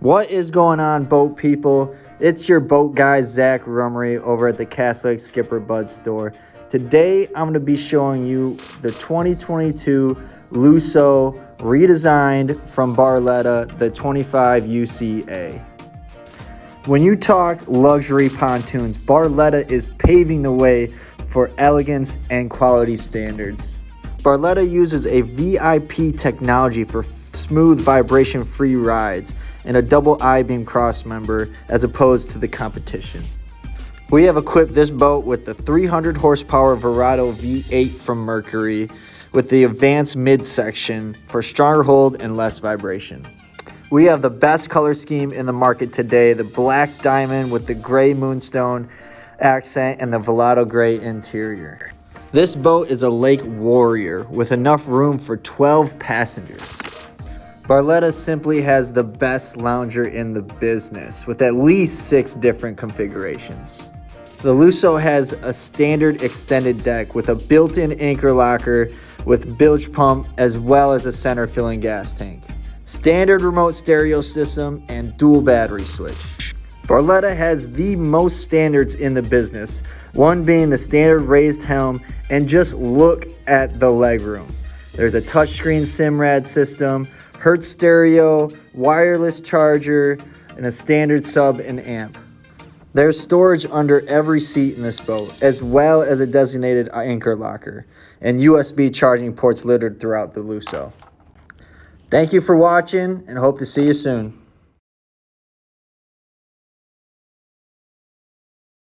What is going on, boat people? It's your boat guy, Zach Rummery, over at the Cass Lake SkipperBud's store. Today, I'm going to be showing you the 2022 Lusso redesigned from Barletta, the 25UCA. When you talk luxury pontoons, Barletta is paving the way for elegance and quality standards. Barletta uses a VIP technology for smooth vibration-free rides and a double I-beam crossmember as opposed to the competition. We have equipped this boat with the 300 horsepower Verado V8 from Mercury with the advanced midsection for stronger hold and less vibration. We have the best color scheme in the market today, the black diamond with the gray moonstone accent and the Verado gray interior. This boat is a lake warrior with enough room for 12 passengers. Barletta simply has the best lounger in the business with at least 6 different configurations. The Lusso has a standard extended deck with a built-in anchor locker with bilge pump as well as a center filling gas tank, standard remote stereo system, and dual battery switch. Barletta has the most standards in the business, one being the standard raised helm, and just look at the legroom. There's a touchscreen SIMRAD system, Hertz stereo, wireless charger, and a standard sub and amp. There's storage under every seat in this boat, as well as a designated anchor locker, and USB charging ports littered throughout the Lusso. Thank you for watching, and hope to see you soon.